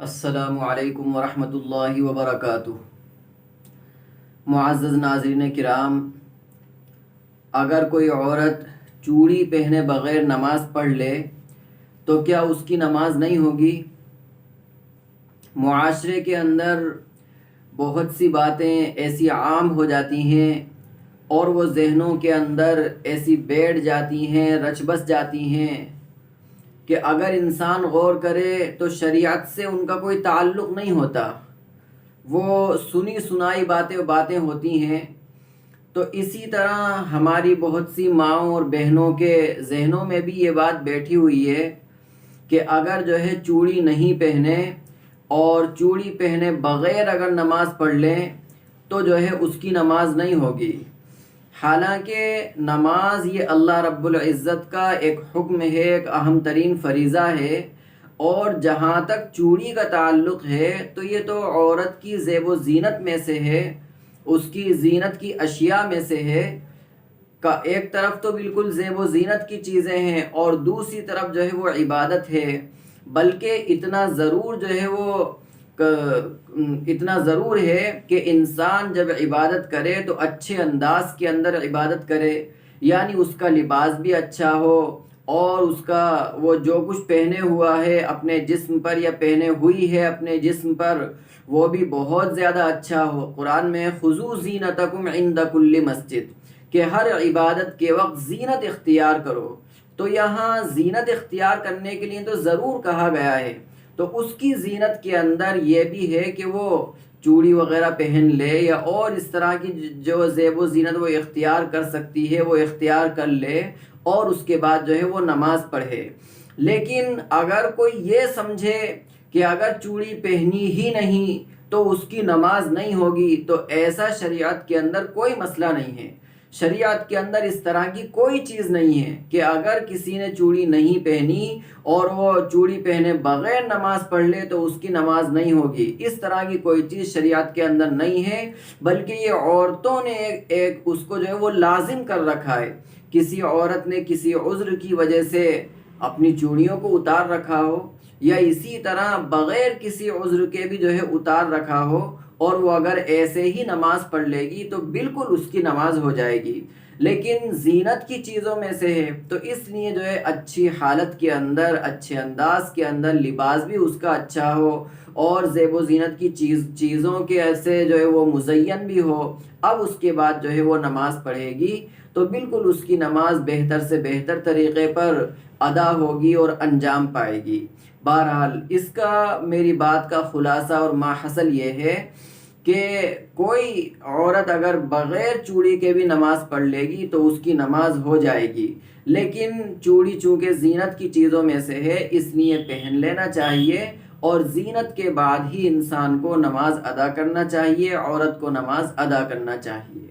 السلام علیکم ورحمۃ اللہ وبرکاتہ۔ معزز ناظرین کرام، اگر کوئی عورت چوڑی پہنے بغیر نماز پڑھ لے تو کیا اس کی نماز نہیں ہوگی؟ معاشرے کے اندر بہت سی باتیں ایسی عام ہو جاتی ہیں اور وہ ذہنوں کے اندر ایسی بیٹھ جاتی ہیں، رچ بس جاتی ہیں کہ اگر انسان غور کرے تو شریعت سے ان کا کوئی تعلق نہیں ہوتا، وہ سنی سنائی باتیں ہوتی ہیں۔ تو اسی طرح ہماری بہت سی ماؤں اور بہنوں کے ذہنوں میں بھی یہ بات بیٹھی ہوئی ہے کہ اگر چوڑی نہیں پہنے اور چوڑی پہنے بغیر اگر نماز پڑھ لیں تو اس کی نماز نہیں ہوگی۔ حالانکہ نماز یہ اللہ رب العزت کا ایک حکم ہے، ایک اہم ترین فریضہ ہے، اور جہاں تک چوڑی کا تعلق ہے تو یہ تو عورت کی زیب و زینت میں سے ہے، اس کی زینت کی اشیاء میں سے ہے۔ ایک طرف تو بالکل زیب و زینت کی چیزیں ہیں اور دوسری طرف وہ عبادت ہے، بلکہ اتنا ضرور ہے کہ انسان جب عبادت کرے تو اچھے انداز کے اندر عبادت کرے، یعنی اس کا لباس بھی اچھا ہو اور اس کا وہ جو کچھ پہنے ہوا ہے اپنے جسم پر یا پہنے ہوئی ہے اپنے جسم پر وہ بھی بہت زیادہ اچھا ہو۔ قرآن میں خذوا زینتکم عند کل مسجد، کہ ہر عبادت کے وقت زینت اختیار کرو۔ تو یہاں زینت اختیار کرنے کے لیے تو ضرور کہا گیا ہے، تو اس کی زینت کے اندر یہ بھی ہے کہ وہ چوڑی وغیرہ پہن لے یا اور اس طرح کی جو زیب و زینت وہ اختیار کر سکتی ہے وہ اختیار کر لے اور اس کے بعد وہ نماز پڑھے۔ لیکن اگر کوئی یہ سمجھے کہ اگر چوڑی پہنی ہی نہیں تو اس کی نماز نہیں ہوگی، تو ایسا شریعت کے اندر کوئی مسئلہ نہیں ہے۔ شریعت کے اندر اس طرح کی کوئی چیز نہیں ہے کہ اگر کسی نے چوڑی نہیں پہنی اور وہ چوڑی پہنے بغیر نماز پڑھ لے تو اس کی نماز نہیں ہوگی۔ اس طرح کی کوئی چیز شریعت کے اندر نہیں ہے، بلکہ یہ عورتوں نے ایک اس کو وہ لازم کر رکھا ہے۔ کسی عورت نے کسی عذر کی وجہ سے اپنی چوڑیوں کو اتار رکھا ہو یا اسی طرح بغیر کسی عذر کے بھی اتار رکھا ہو اور وہ اگر ایسے ہی نماز پڑھ لے گی تو بالکل اس کی نماز ہو جائے گی۔ لیکن زینت کی چیزوں میں سے ہے تو اس لیے اچھی حالت کے اندر، اچھے انداز کے اندر لباس بھی اس کا اچھا ہو اور زیب و زینت کی چیزوں کے ایسے وہ مزین بھی ہو، اب اس کے بعد وہ نماز پڑھے گی تو بالکل اس کی نماز بہتر سے بہتر طریقے پر ادا ہوگی اور انجام پائے گی۔ بہرحال اس کا میری بات کا خلاصہ اور ماحصل یہ ہے کہ کوئی عورت اگر بغیر چوڑی کے بھی نماز پڑھ لے گی تو اس کی نماز ہو جائے گی، لیکن چوڑی چونکہ زینت کی چیزوں میں سے ہے اس لیے پہن لینا چاہیے، اور زینت کے بعد ہی انسان کو نماز ادا کرنا چاہیے، عورت کو نماز ادا کرنا چاہیے۔